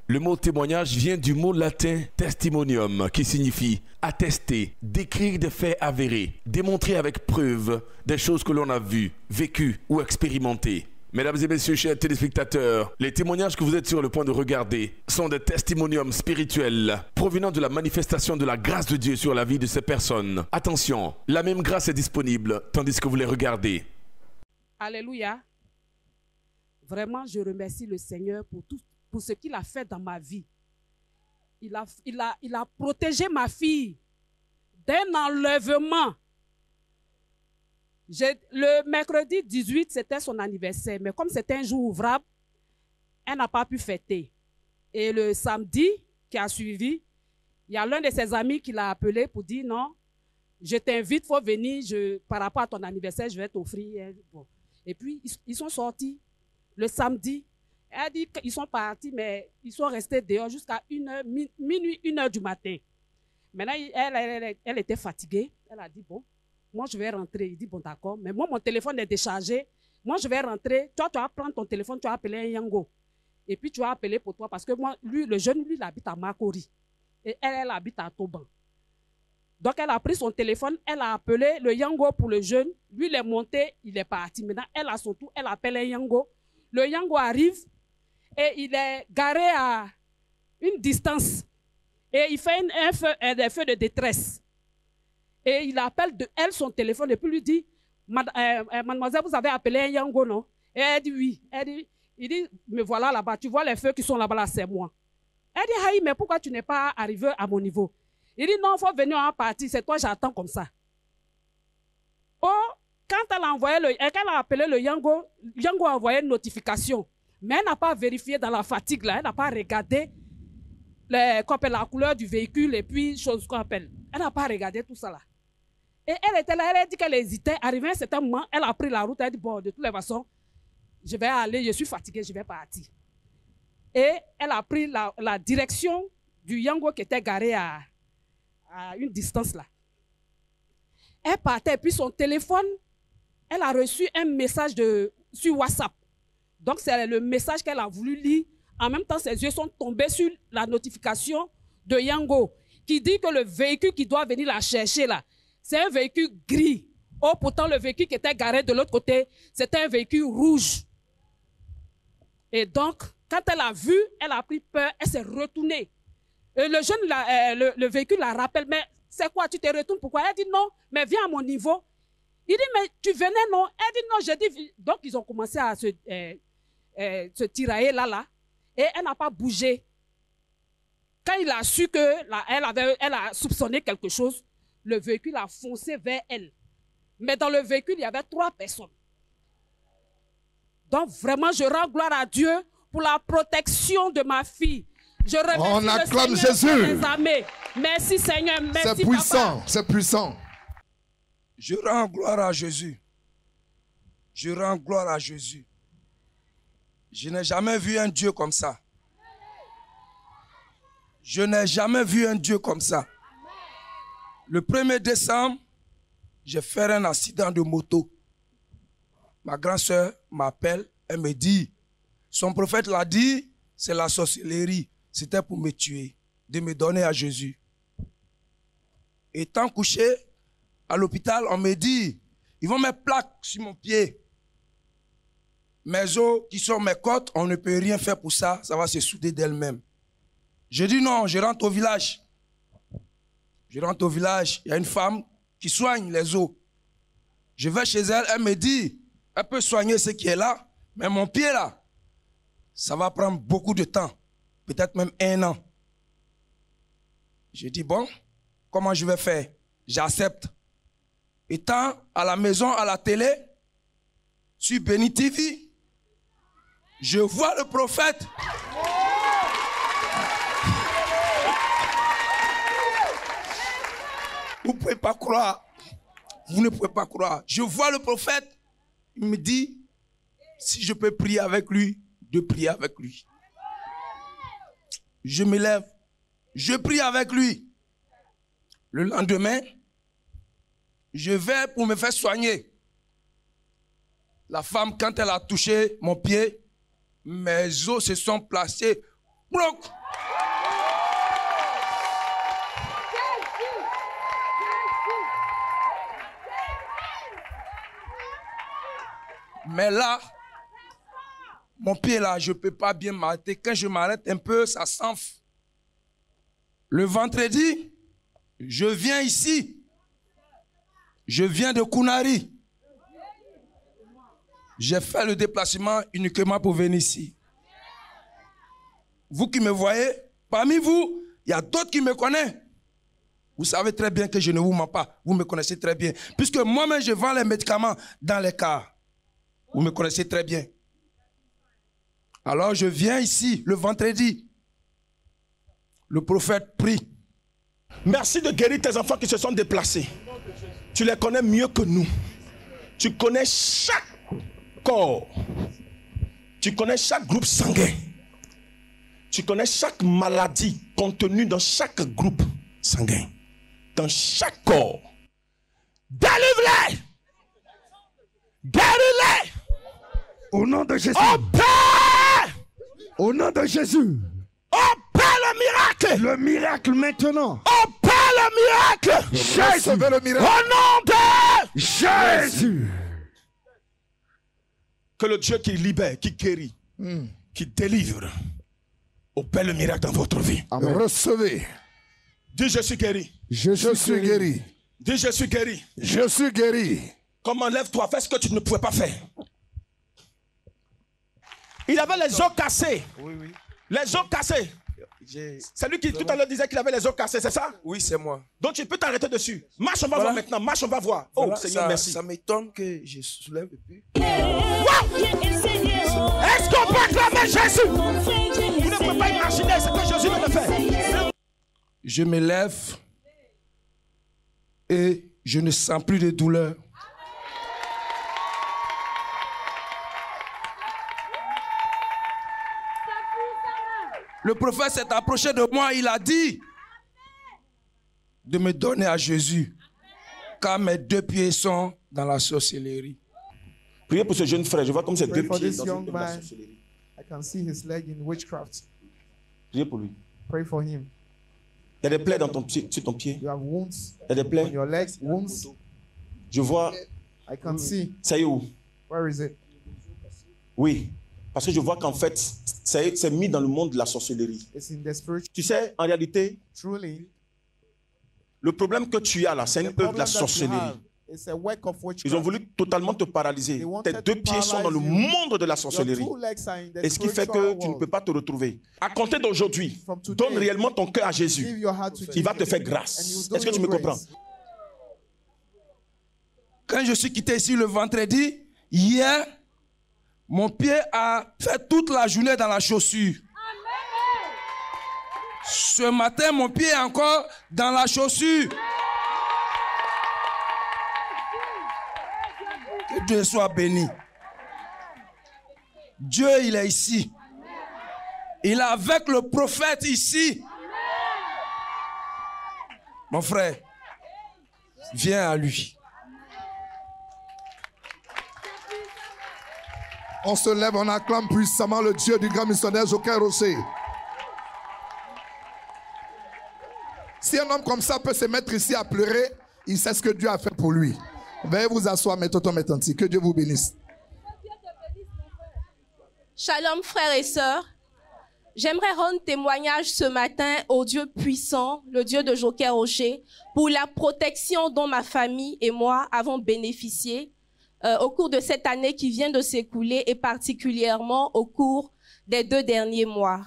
Le mot témoignage vient du mot latin testimonium qui signifie attester, décrire des faits avérés, démontrer avec preuve des choses que l'on a vues, vécues ou expérimentées. Mesdames et messieurs, chers téléspectateurs, les témoignages que vous êtes sur le point de regarder sont des testimoniums spirituels provenant de la manifestation de la grâce de Dieu sur la vie de ces personnes. Attention, la même grâce est disponible tandis que vous les regardez. Alléluia. Vraiment, je remercie le Seigneur pour ce qu'il a fait dans ma vie. Il a protégé ma fille d'un enlèvement. Le mercredi 18, c'était son anniversaire. Mais comme c'était un jour ouvrable, elle n'a pas pu fêter. Et le samedi qui a suivi, il y a l'un de ses amis qui l'a appelé pour dire non, je t'invite, il faut venir, par rapport à ton anniversaire, je vais t'offrir. Bon. Et puis, ils sont sortis le samedi. Elle dit qu'ils sont partis, mais ils sont restés dehors jusqu'à minuit, 1h du matin. Maintenant, elle était fatiguée. Elle a dit, bon, moi, je vais rentrer. Il dit, bon, d'accord. Mais moi, mon téléphone est déchargé. Moi, je vais rentrer. Toi, tu vas prendre ton téléphone, tu vas appeler un Yango. Et puis, tu vas appeler pour toi. Parce que moi, le jeune, lui, il habite à Makori. Et elle habite à Toban. Donc, elle a pris son téléphone. Elle a appelé le Yango pour le jeune. Lui, il est monté. Il est parti. Maintenant, elle a son tour. Elle appelle un Yango. Le Yango arrive. Et il est garé à une distance. Et il fait des feux de détresse. Et il appelle de elle son téléphone et puis lui dit, mademoiselle, vous avez appelé un Yango, non? Et elle dit oui. Il dit, mais voilà là-bas, tu vois les feux qui sont là-bas, là, c'est moi. Elle dit, Haï, mais pourquoi tu n'es pas arrivé à mon niveau? Il dit, non, il faut venir en partie, c'est toi, j'attends comme ça. Oh, quand elle a appelé le Yango, Yango a envoyé une notification. Mais elle n'a pas vérifié dans la fatigue, là. Elle n'a pas regardé la couleur du véhicule et puis chose qu'on appelle. Elle n'a pas regardé tout ça là. Et elle était là, elle a dit qu'elle hésitait. Arrivé à un certain moment, elle a pris la route. Elle a dit, bon, de toutes les façons, je vais aller, je suis fatiguée, je vais partir. Et elle a pris la direction du Yango qui était garé à une distance là. Elle partait, et puis son téléphone, elle a reçu un message sur WhatsApp. Donc, c'est le message qu'elle a voulu lire. En même temps, ses yeux sont tombés sur la notification de Yango qui dit que le véhicule qui doit venir la chercher là, c'est un véhicule gris. Oh, pourtant, le véhicule qui était garé de l'autre côté, c'était un véhicule rouge. Et donc, quand elle a vu, elle a pris peur, elle s'est retournée. Et le jeune, le véhicule la rappelle, mais c'est quoi, tu te retournes, pourquoi? Elle dit non, mais viens à mon niveau. Il dit, mais tu venais, non? Elle dit non, je dis. Donc, ils ont commencé à se tirailler là. Et elle n'a pas bougé. Quand il a su qu'elle a soupçonné quelque chose, le véhicule a foncé vers elle. Mais dans le véhicule, il y avait 3 personnes. Donc vraiment, je rends gloire à Dieu pour la protection de ma fille. Je remercie on acclame le Seigneur Jésus. des armées. Merci Seigneur, merci c'est puissant, Papa. C'est puissant. Je rends gloire à Jésus. Je rends gloire à Jésus. Je n'ai jamais vu un Dieu comme ça. Je n'ai jamais vu un Dieu comme ça. Le 1er décembre, j'ai fait un accident de moto. Ma grande sœur m'appelle, elle me dit, son prophète l'a dit, c'est la sorcellerie. C'était pour me tuer, de me donner à Jésus. Étant couché à l'hôpital, on me dit, ils vont mettre plaque sur mon pied. Mes os qui sont mes côtes, on ne peut rien faire pour ça, ça va se souder d'elle-même. Je dis non, je rentre au village. Je rentre au village, il y a une femme qui soigne les os. Je vais chez elle, elle me dit, elle peut soigner ce qui est là, mais mon pied là, ça va prendre beaucoup de temps, peut-être même 1 an. Je dis bon, comment je vais faire? J'accepte. Étant à la maison, à la télé, sur Béni TV, je vois le prophète. Vous ne pouvez pas croire. Vous ne pouvez pas croire. Je vois le prophète, il me dit, si je peux prier avec lui, de prier avec lui. Je me lève, je prie avec lui. Le lendemain, je vais pour me faire soigner. La femme, quand elle a touché mon pied, mes os se sont placés. Bloc. Mais là, mon pied là, je ne peux pas bien m'arrêter. Quand je m'arrête un peu, ça s'enfle. Le vendredi, je viens ici. Je viens de Kunari. J'ai fait le déplacement uniquement pour venir ici. Vous qui me voyez, parmi vous, il y a d'autres qui me connaissent. Vous savez très bien que je ne vous mens pas. Vous me connaissez très bien. Puisque moi-même, je vends les médicaments dans les cars. Vous me connaissez très bien. Alors je viens ici le vendredi. Le prophète prie. Merci de guérir tes enfants qui se sont déplacés. Tu les connais mieux que nous. Tu connais chaque corps. Tu connais chaque groupe sanguin. Tu connais chaque maladie contenue dans chaque groupe sanguin. Dans chaque corps. Délivre-les. Guéris-les. Au nom de Jésus. Opère. Au nom de Jésus. Opère le miracle. Le miracle maintenant. Opère le miracle. Recevez le miracle. Au nom de Jésus. Que le Dieu qui libère, qui guérit, qui délivre, opère le miracle dans votre vie. Amen. Recevez. Dis je suis guéri. Je suis guéri. Dis je suis guéri. Je suis guéri. Comment lève-toi, fais ce que tu ne pouvais pas faire. Il avait les os cassés. Oui, oui. Les os cassés. C'est lui qui tout à l'heure disait qu'il avait les os cassés, c'est ça? Oui, c'est moi. Donc tu peux t'arrêter dessus. Marche, on va voir maintenant. Marche, on va voir. Oh Voilà, Seigneur, merci. Ça m'étonne que je soulève et puis... Est-ce qu'on peut acclamer Jésus? Vous ne pouvez pas imaginer ce que Jésus vient de faire. Je me lève et je ne sens plus de douleur. Le prophète s'est approché de moi, il a dit de me donner à Jésus, car mes deux pieds sont dans la sorcellerie. Priez pour ce jeune frère, je vois comme ses Pray deux for pieds this dans young la man. sorcellerie. I can see his leg in witchcraft. Priez pour lui. Pray for him. Il y a des plaies dans ton pied, sur ton pied. You have wounds Il y a des on plaies. your legs, wounds. Je vois, I can see. ça y est où? Where is it? Oui. Parce que je vois qu'en fait, c'est mis dans le monde de la sorcellerie. It's in the spiritual. Tu sais, en réalité, Truly, le problème que tu as là, c'est une the œuvre de problem la that you sorcellerie. have is a work of Ils ont witchcraft. voulu totalement te paralyser. They Tes wanted deux to pieds sont dans le paralyze you. monde de la Your sorcellerie. two legs are in the Et ce qui fait que spiritual tu ne peux world. pas te retrouver. À compter d'aujourd'hui, From today, donne réellement ton cœur à Give Jésus. your heart to Il va Jesus, te faire and he grâce. will do Est-ce que tu you me comprends? grace. Quand je suis quitté ici le vendredi, hier, mon pied a fait toute la journée dans la chaussure. Ce matin, mon pied est encore dans la chaussure. Que Dieu soit béni. Dieu, il est ici. Il est avec le prophète ici. Mon frère, viens à lui. On se lève, on acclame puissamment le Dieu du grand missionnaire Joker Rocher. Si un homme comme ça peut se mettre ici à pleurer, il sait ce que Dieu a fait pour lui. Veuillez vous asseoir, mes tontons, mes tantis. Que Dieu vous bénisse. Shalom frères et sœurs, j'aimerais rendre témoignage ce matin au Dieu puissant, le Dieu de Joker Rocher, pour la protection dont ma famille et moi avons bénéficié au cours de cette année qui vient de s'écouler et particulièrement au cours des 2 derniers mois.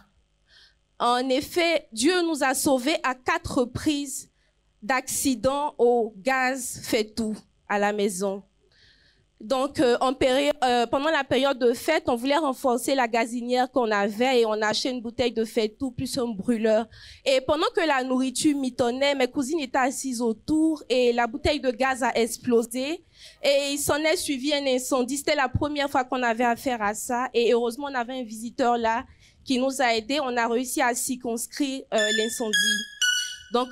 En effet, Dieu nous a sauvés à 4 reprises d'accidents au gaz Fetou à la maison. Donc, pendant la période de fête, on voulait renforcer la gazinière qu'on avait et on a acheté une bouteille de Fetou plus un brûleur. Et pendant que la nourriture mitonnait, mes cousines étaient assises autour et la bouteille de gaz a explosé. Et il s'en est suivi un incendie. C'était la première fois qu'on avait affaire à ça. Et heureusement, on avait un visiteur là qui nous a aidés. On a réussi à circonscrire l'incendie. Donc,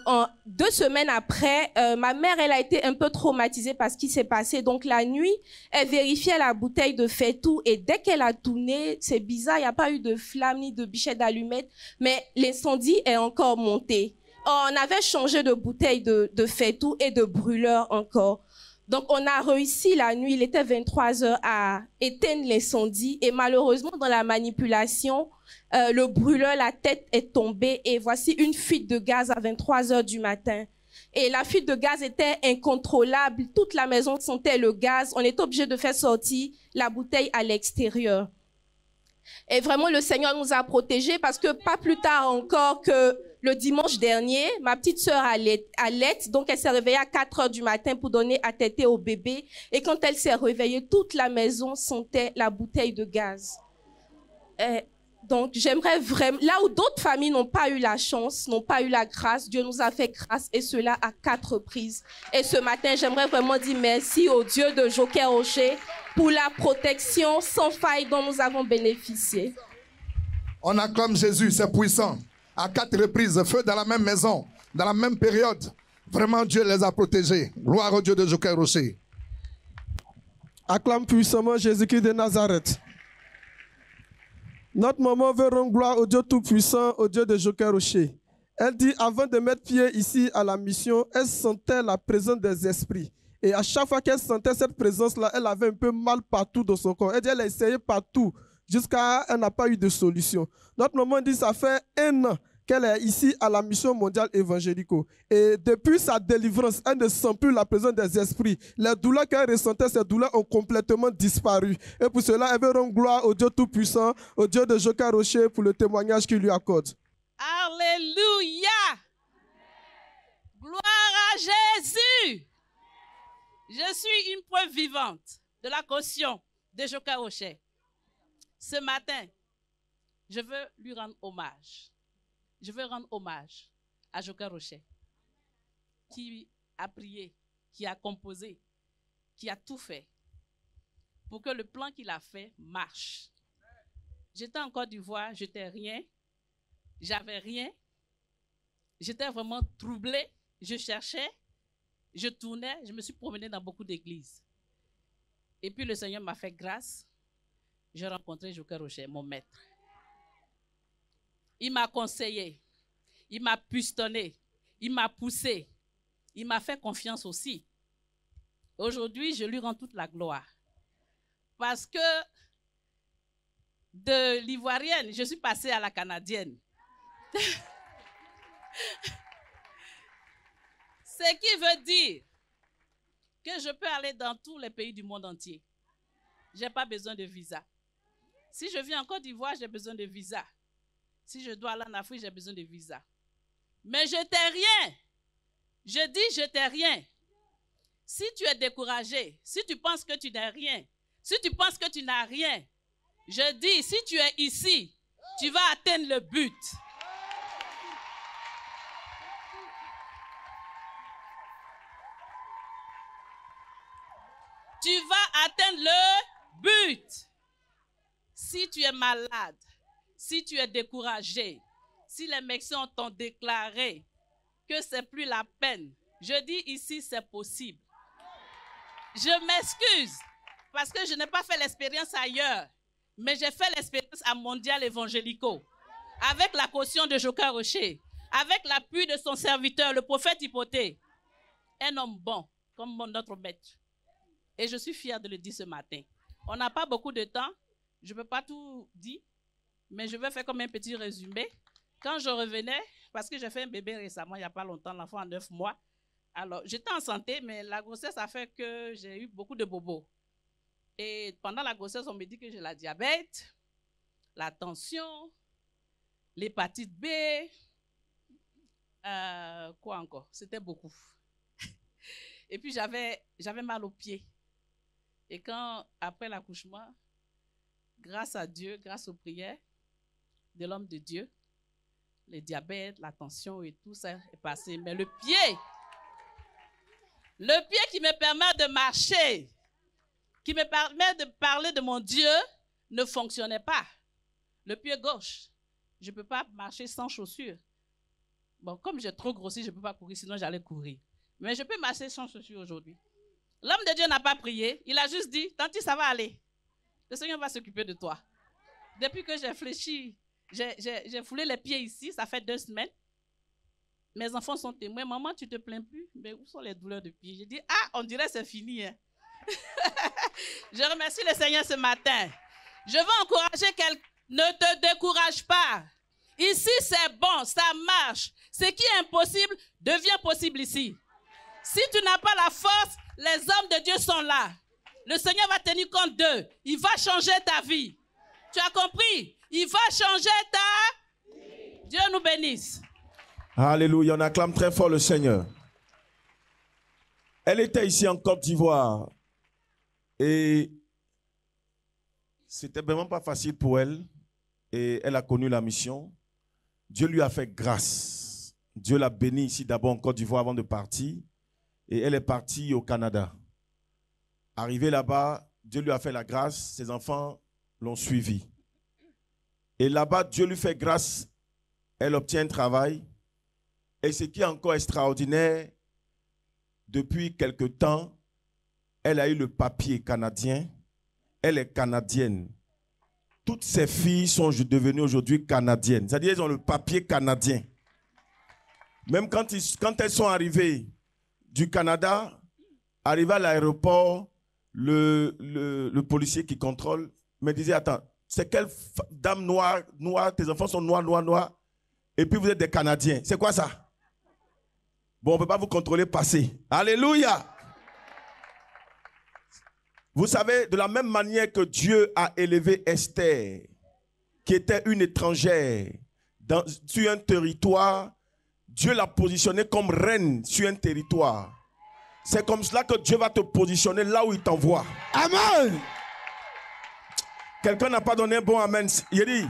2 semaines après, ma mère, elle a été un peu traumatisée par ce qui s'est passé. Donc, la nuit, elle vérifiait la bouteille de faitout et dès qu'elle a tourné, c'est bizarre, il n'y a pas eu de flamme ni de bichet d'allumette, mais l'incendie est encore monté. On avait changé de bouteille de faitout et de brûleur encore. Donc, on a réussi la nuit, il était 23h, à éteindre l'incendie. Et malheureusement, dans la manipulation, le brûleur, la tête est tombée et voici une fuite de gaz à 23h du matin. Et la fuite de gaz était incontrôlable. Toute la maison sentait le gaz. On était obligé de faire sortir la bouteille à l'extérieur. Et vraiment, le Seigneur nous a protégés parce que pas plus tard encore que le dimanche dernier, ma petite sœur allait, donc elle s'est réveillée à 4h du matin pour donner à téter au bébé. Et quand elle s'est réveillée, toute la maison sentait la bouteille de gaz. Donc, j'aimerais vraiment, là où d'autres familles n'ont pas eu la chance, n'ont pas eu la grâce, Dieu nous a fait grâce et cela à 4 reprises. Et ce matin, j'aimerais vraiment dire merci au Dieu de Joker Rocher pour la protection sans faille dont nous avons bénéficié. On acclame Jésus, c'est puissant. À 4 reprises, feu dans la même maison, dans la même période. Vraiment, Dieu les a protégés. Gloire au Dieu de Joker Rocher. Acclame puissamment Jésus-Christ de Nazareth. Notre maman veut rendre gloire au Dieu Tout-Puissant, au Dieu de Joker Rocher. Elle dit, avant de mettre pied ici à la mission, elle sentait la présence des esprits. Et à chaque fois qu'elle sentait cette présence-là, elle avait un peu mal partout dans son corps. Elle dit, elle a essayé partout, jusqu'à elle n'a pas eu de solution. Notre maman dit, ça fait 1 an qu'elle est ici à la mission mondiale évangélico. Et depuis sa délivrance, elle ne sent plus la présence des esprits. Les douleurs qu'elle ressentait, ces douleurs ont complètement disparu. Et pour cela, elle veut rendre gloire au Dieu Tout-Puissant, au Dieu de Joker Rocher, pour le témoignage qu'il lui accorde. Alléluia! Gloire à Jésus! Je suis une preuve vivante de la caution de Joker Rocher. Ce matin, je veux lui rendre hommage. Je veux rendre hommage à Joker Rocher, qui a prié, qui a composé, qui a tout fait pour que le plan qu'il a fait marche. J'étais en Côte d'Ivoire, je n'étais rien, j'avais rien, j'étais vraiment troublée, je cherchais, je tournais, je me suis promenée dans beaucoup d'églises. Et puis le Seigneur m'a fait grâce, j'ai rencontré Joker Rocher, mon maître. Il m'a conseillé, il m'a pistonné, il m'a poussé, il m'a fait confiance aussi. Aujourd'hui, je lui rends toute la gloire. Parce que de l'ivoirienne, je suis passée à la canadienne. Ce qui veut dire que je peux aller dans tous les pays du monde entier. Je n'ai pas besoin de visa. Si je viens en Côte d'Ivoire, j'ai besoin de visa. Si je dois aller en Afrique, j'ai besoin de visa. Mais je t'ai rien. Je dis, je t'ai rien. Si tu es découragé, si tu penses que tu n'as rien, si tu penses que tu n'as rien, je dis, si tu es ici, tu vas atteindre le but. Tu vas atteindre le but. Si tu es malade, si tu es découragé, si les médecins t'ont déclaré que c'est plus la peine, je dis ici c'est possible. Je m'excuse parce que je n'ai pas fait l'expérience ailleurs, mais j'ai fait l'expérience à Mondial Évangélico avec la caution de Joker Rocher, avec l'appui de son serviteur, le prophète Hypothée, un homme bon comme notre maître. Et je suis fière de le dire ce matin. On n'a pas beaucoup de temps, je ne peux pas tout dire. Mais je vais faire comme un petit résumé. Quand je revenais, parce que j'ai fait un bébé récemment, il n'y a pas longtemps, l'enfant a 9 mois. Alors, j'étais en santé, mais la grossesse a fait que j'ai eu beaucoup de bobos. Et pendant la grossesse, on me dit que j'ai la diabète, la tension, l'hépatite B. Quoi encore? C'était beaucoup. Et puis, j'avais mal aux pieds. Et quand, après l'accouchement, grâce à Dieu, grâce aux prières de l'homme de Dieu, le diabète, la tension et tout ça est passé. Mais le pied qui me permet de marcher, qui me permet de parler de mon Dieu, ne fonctionnait pas. Le pied gauche, je ne peux pas marcher sans chaussures. Bon, comme j'ai trop grossi, je ne peux pas courir, sinon j'allais courir. Mais je peux marcher sans chaussures aujourd'hui. L'homme de Dieu n'a pas prié. Il a juste dit, Tanti, ça va aller. Le Seigneur va s'occuper de toi. Depuis que j'ai fléchi, j'ai foulé les pieds ici, ça fait 2 semaines. Mes enfants sont témoins. Maman, tu ne te plains plus? Mais où sont les douleurs de pied? J'ai dit, ah, on dirait que c'est fini. Hein. Je remercie le Seigneur ce matin. Je veux encourager quelqu'un. Ne te décourage pas. Ici, c'est bon, ça marche. Ce qui est impossible devient possible ici. Si tu n'as pas la force, les hommes de Dieu sont là. Le Seigneur va tenir compte d'eux. Il va changer ta vie. Tu as compris? Il va changer ta vie. Dieu nous bénisse. Alléluia, on acclame très fort le Seigneur. Elle était ici en Côte d'Ivoire. Et c'était vraiment pas facile pour elle. Et elle a connu la mission. Dieu lui a fait grâce. Dieu l'a bénie ici d'abord en Côte d'Ivoire avant de partir. Et elle est partie au Canada. Arrivée là-bas, Dieu lui a fait la grâce. Ses enfants l'ont suivi. Et là-bas, Dieu lui fait grâce. Elle obtient un travail. Et ce qui est encore extraordinaire, depuis quelque temps, elle a eu le papier canadien. Elle est canadienne. Toutes ces filles sont devenues aujourd'hui canadiennes. C'est-à-dire qu'elles ont le papier canadien. Même quand elles sont arrivées du Canada, arrivées à l'aéroport, le policier qui contrôle me disait, attends, c'est quelle dame noire, tes enfants sont noirs, et puis vous êtes des Canadiens. C'est quoi ça? Bon, on ne peut pas vous contrôler, passez. Alléluia! Vous savez, de la même manière que Dieu a élevé Esther, qui était une étrangère sur un territoire, Dieu l'a positionnée comme reine sur un territoire. C'est comme cela que Dieu va te positionner là où il t'envoie. Amen. Quelqu'un n'a pas donné un bon amen. Il dit,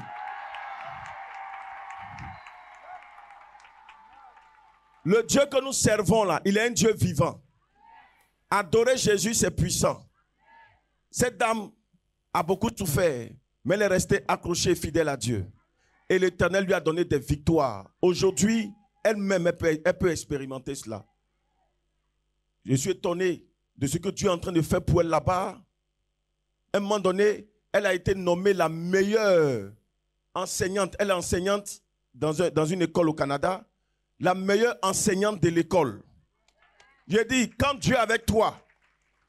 le Dieu que nous servons là, il est un Dieu vivant. Adorer Jésus, c'est puissant. Cette dame a beaucoup souffert, mais elle est restée accrochée et fidèle à Dieu. Et l'Éternel lui a donné des victoires. Aujourd'hui, elle-même, elle peut expérimenter cela. Je suis étonné de ce que Dieu est en train de faire pour elle là-bas. À un moment donné, elle a été nommée la meilleure enseignante. Elle est enseignante dans une école au Canada. La meilleure enseignante de l'école. J'ai dit, quand Dieu est avec toi,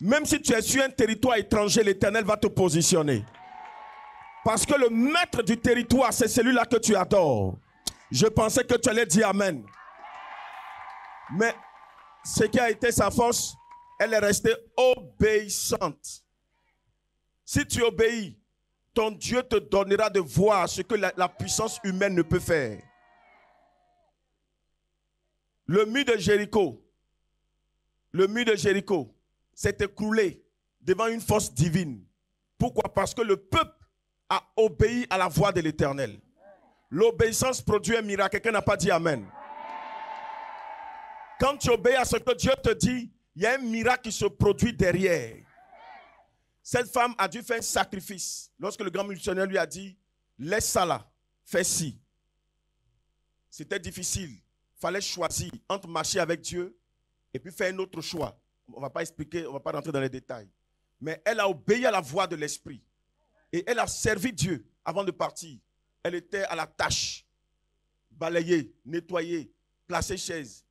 même si tu es sur un territoire étranger, l'Éternel va te positionner. Parce que le maître du territoire, c'est celui-là que tu adores. Je pensais que tu allais dire Amen. Mais ce qui a été sa force, elle est restée obéissante. Si tu obéis, ton Dieu te donnera de voir ce que la puissance humaine ne peut faire. Le mur de Jéricho s'est écroulé devant une force divine. Pourquoi? Parce que le peuple a obéi à la voix de l'Éternel. L'obéissance produit un miracle. Quelqu'un n'a pas dit Amen. Quand tu obéis à ce que Dieu te dit, il y a un miracle qui se produit derrière. Cette femme a dû faire un sacrifice. Lorsque le grand missionnaire lui a dit, laisse ça là, fais ci. C'était difficile. Il fallait choisir entre marcher avec Dieu et puis faire un autre choix. On ne va pas expliquer, on ne va pas rentrer dans les détails. Mais elle a obéi à la voix de l'Esprit. Et elle a servi Dieu avant de partir. Elle était à la tâche. Balayer, nettoyer, placer chaise.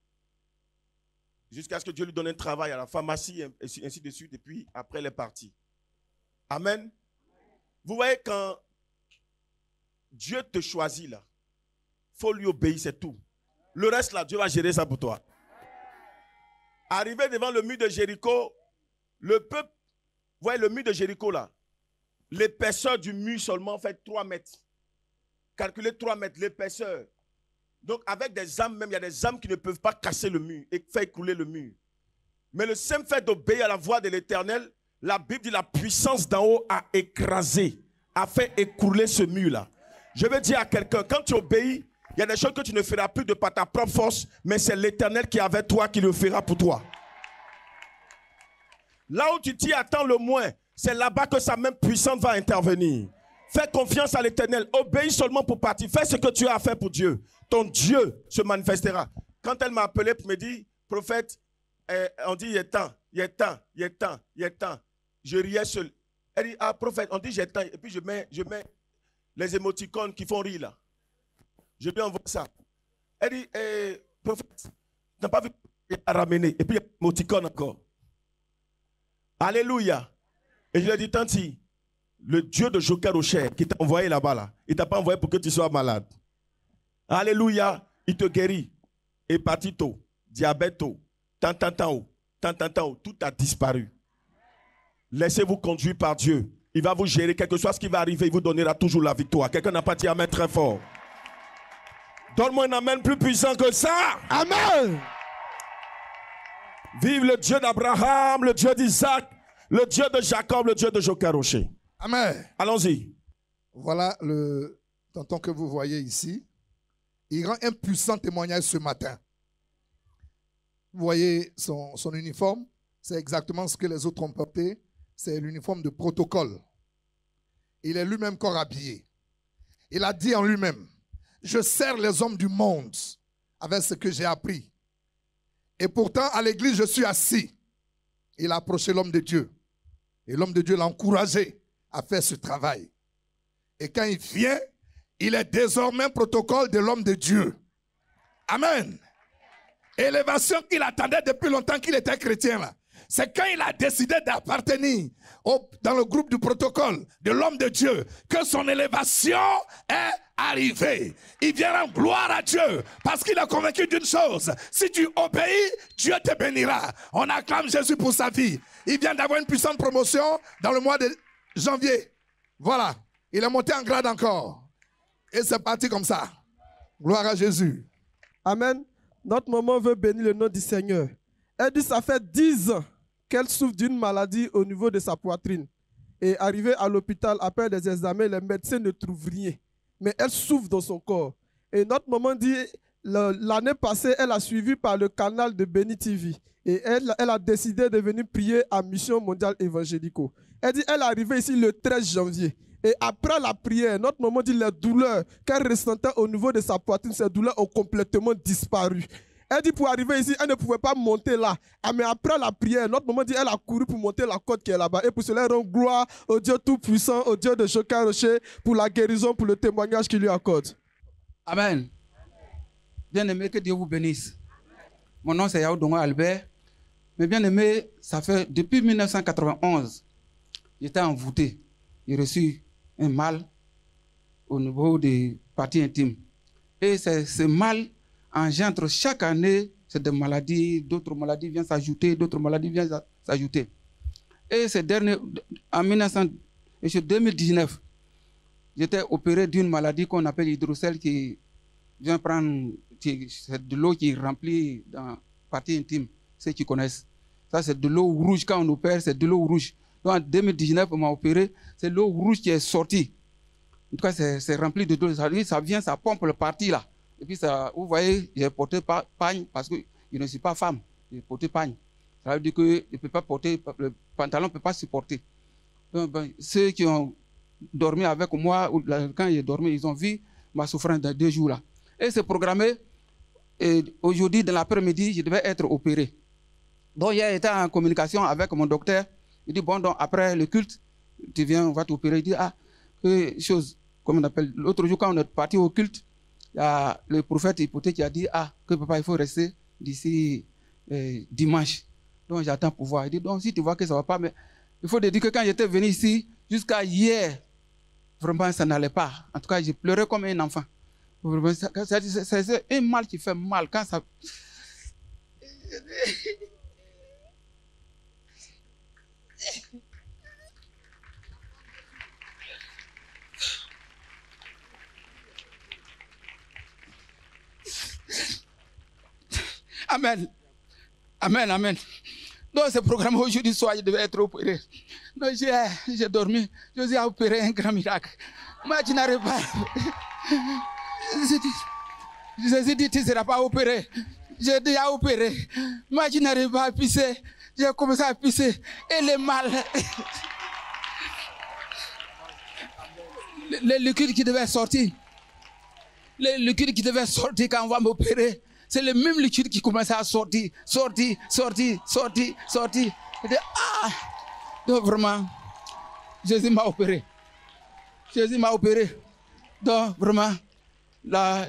Jusqu'à ce que Dieu lui donne un travail à la pharmacie, et ainsi de suite. Et puis, après, elle est partie. Amen. Vous voyez, quand Dieu te choisit là, il faut lui obéir, c'est tout. Le reste là, Dieu va gérer ça pour toi. Arrivé devant le mur de Jéricho, le peuple, vous voyez le mur de Jéricho là, l'épaisseur du mur seulement fait 3 mètres. Calculez 3 mètres, l'épaisseur. Donc avec des âmes même, il y a des âmes qui ne peuvent pas casser le mur et faire écrouler le mur. Mais le simple fait d'obéir à la voix de l'Éternel, la Bible dit la puissance d'en haut a écrasé, a fait écrouler ce mur là. Je veux dire à quelqu'un, quand tu obéis, il y a des choses que tu ne feras plus de par ta propre force, mais c'est l'Éternel qui est avec toi qui le fera pour toi. Là où tu t'y attends le moins, c'est là-bas que sa main puissante va intervenir. Fais confiance à l'Éternel. Obéis seulement pour partir. Fais ce que tu as à faire pour Dieu. Ton Dieu se manifestera. Quand elle m'a appelé pour me dire, prophète, on dit il est temps, il est temps, il est temps, il est temps. Je riais seul. Elle dit, ah prophète, on dit j'ai temps. Et puis je mets les émoticônes qui font rire là. Je lui envoie ça. Elle dit, prophète, tu n'as pas vu qu'il a ramené. Et puis il y a l'émoticône encore. Alléluia. Et je lui ai dit, Tanti, le Dieu de Joker au Cher qui t'a envoyé là-bas, là, il ne t'a pas envoyé pour que tu sois malade. Alléluia. Il te guérit. Hépatite, diabète, tout a disparu. Laissez-vous conduire par Dieu. Il va vous gérer, quel que soit ce qui va arriver, il vous donnera toujours la victoire. Quelqu'un n'a pas dit amen très fort. Donne-moi un amen plus puissant que ça. Amen. Vive le Dieu d'Abraham, le Dieu d'Isaac, le Dieu de Jacob, le Dieu de Joker Rocher. Amen. Allons-y. Voilà le tonton que vous voyez ici. Il rend un puissant témoignage ce matin. Vous voyez son uniforme, c'est exactement ce que les autres ont porté. C'est l'uniforme de protocole. Il est lui-même corps habillé. Il a dit en lui-même, je sers les hommes du monde avec ce que j'ai appris. Et pourtant, à l'église, je suis assis. Il a approché l'homme de Dieu. Et l'homme de Dieu l'a encouragé à faire ce travail. Et quand il vient, il est désormais protocole de l'homme de Dieu. Amen. Élévation qu'il attendait depuis longtemps qu'il était chrétien là. C'est quand il a décidé d'appartenir dans le groupe du protocole de l'homme de Dieu que son élévation est arrivée. Il vient rendre gloire à Dieu parce qu'il est convaincu d'une chose. Si tu obéis, Dieu te bénira. On acclame Jésus pour sa vie. Il vient d'avoir une puissante promotion dans le mois de janvier. Voilà. Il est monté en grade encore. Et c'est parti comme ça. Gloire à Jésus. Amen. Notre maman veut bénir le nom du Seigneur. Elle dit ça fait 10 ans qu'elle souffre d'une maladie au niveau de sa poitrine. Et arrivée à l'hôpital, après des examens, les médecins ne trouvent rien. Mais elle souffre dans son corps. Et notre maman dit, l'année passée, elle a suivi par le canal de Béni TV. Et elle a décidé de venir prier à Mission Mondiale Évangélico. Elle dit, elle est arrivée ici le 13 janvier. Et après la prière, notre maman dit les douleurs qu'elle ressentait au niveau de sa poitrine, ces douleurs ont complètement disparu. Elle dit pour arriver ici, elle ne pouvait pas monter là. Ah, mais après la prière, notre maman dit elle a couru pour monter la côte qui est là-bas. Et pour cela, elle rend gloire au Dieu Tout-Puissant, au Dieu de Joker Rocher, pour la guérison, pour le témoignage qu'il lui accorde. Amen. Bien-aimé, que Dieu vous bénisse. Mon nom c'est Yaoudongo Albert. Mais bien-aimé, ça fait depuis 1991, j'étais envoûté. J'ai reçu un mal au niveau des parties intimes. Et ce mal engendre chaque année, c'est des maladies, d'autres maladies viennent s'ajouter, d'autres maladies viennent s'ajouter. Et ces derniers, en 2019, j'étais opéré d'une maladie qu'on appelle hydrocèle qui vient prendre, c'est de l'eau qui est remplie dans la partie intime, ceux qui connaissent. Ça, c'est de l'eau rouge. Quand on opère, c'est de l'eau rouge. Donc en 2019, on m'a opéré, c'est l'eau rouge qui est sortie. En tout cas, c'est rempli de l'eau. Ça vient, ça pompe le parti là. Et puis, ça, vous voyez, j'ai porté pagne parce que je ne suis pas femme. J'ai porté pagne. Ça veut dire que je ne peux pas porter, le pantalon ne peut pas supporter. Donc, ceux qui ont dormi avec moi, quand j'ai dormi, ils ont vu ma souffrance dans 2 jours là. Et c'est programmé. Et aujourd'hui, dans l'après-midi, je devais être opéré. Donc, j'ai été en communication avec mon docteur. Il dit, bon, donc après le culte, tu viens, on va t'opérer. Il dit, ah, que chose, comme on appelle. L'autre jour, quand on est parti au culte, il y a le prophète hypothèque qui a dit, ah, que papa, il faut rester d'ici dimanche. Donc, j'attends pour voir. Il dit, donc, si tu vois que ça ne va pas, mais il faut te dire que quand j'étais venu ici, jusqu'à hier, vraiment, ça n'allait pas. En tout cas, j'ai pleuré comme un enfant. C'est un mal qui fait mal. Quand ça... Amen. Amen, amen. Donc, ce programme aujourd'hui soir, je devais être opéré. Donc, j'ai dormi. Je suis opéré un grand miracle. Moi, tu n'arrives pas. Jésus dit, tu ne seras pas opéré. J'ai déjà opéré. Moi, tu n'arrives pas à pisser. J'ai commencé à pisser. Et le mal. le liquide qui devait sortir. Le liquide qui devait sortir quand on va m'opérer. C'est le même liquide qui commençait à sortir. Sortir. Et donc vraiment, Jésus m'a opéré. Donc vraiment,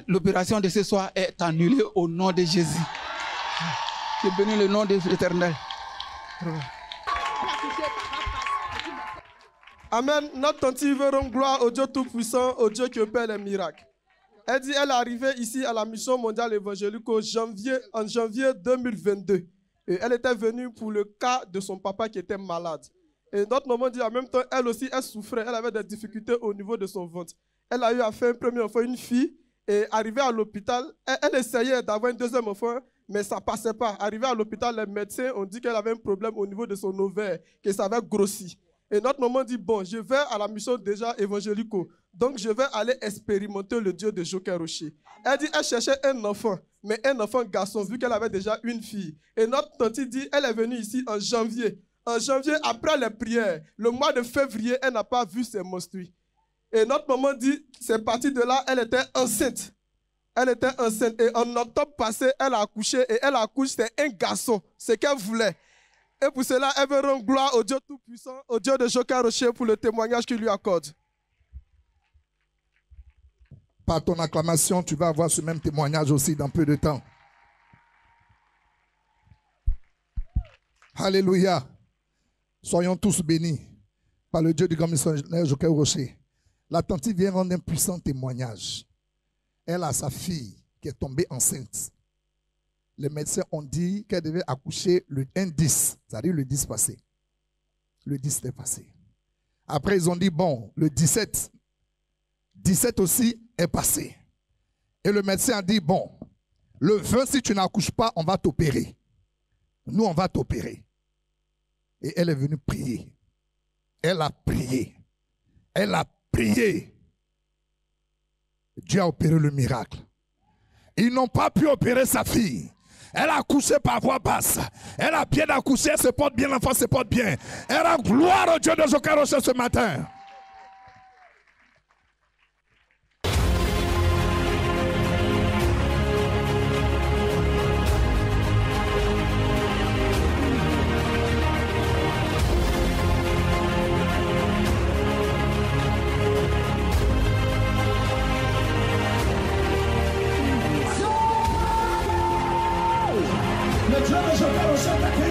l'opération de ce soir est annulée au nom de Jésus. Je bénis le nom de l'Éternel. Amen. Notre tante veut rendre gloire au Dieu Tout-Puissant, au Dieu qui opère les miracles. Elle dit elle est arrivée ici à la mission mondiale évangélique en janvier 2022. Et elle était venue pour le cas de son papa qui était malade. Et notre maman dit en même temps, elle aussi, elle souffrait. Elle avait des difficultés au niveau de son ventre. Elle a eu à faire un premier enfant, une fille. Et arrivée à l'hôpital, elle essayait d'avoir un deuxième enfant, mais ça ne passait pas. Arrivée à l'hôpital, les médecins ont dit qu'elle avait un problème au niveau de son ovaire, que ça avait grossi. Et notre maman dit, bon, je vais à la mission déjà évangélico. Donc, je vais aller expérimenter le Dieu de Joker Rocher. Elle dit, elle cherchait un enfant, mais un enfant garçon, vu qu'elle avait déjà une fille. Et notre tante dit, elle est venue ici en janvier. En janvier, après les prières, le mois de février, elle n'a pas vu ses menstrues. Et notre maman dit, c'est parti de là, elle était enceinte. Elle était enceinte. Et en octobre passé, elle a accouché. Et elle accouche, c'est un garçon. C'est ce qu'elle voulait. Et pour cela, elle veut rendre gloire au Dieu Tout-Puissant, au Dieu de Joker Rocher pour le témoignage qu'il lui accorde. Par ton acclamation, tu vas avoir ce même témoignage aussi dans peu de temps. Alléluia. Soyons tous bénis par le Dieu du grand missionnaire Joker Rocher. La tante vient rendre un puissant témoignage. Elle a sa fille qui est tombée enceinte. Les médecins ont dit qu'elle devait accoucher le 10, c'est-à-dire le 10 passé. Le 10 est passé. Après, ils ont dit, bon, le 17. 17 aussi est passé. Et le médecin a dit, bon, le 20, si tu n'accouches pas, on va t'opérer. Nous, on va t'opérer. Et elle est venue prier. Elle a prié. Elle a prié. Dieu a opéré le miracle. Ils n'ont pas pu opérer sa fille. Elle a accouché par voie basse. Elle a bien accouché, elle se porte bien, l'enfant se porte bien. Elle rend gloire au Dieu de Joker Rocher ce matin. Le Dieu de Joker Rocher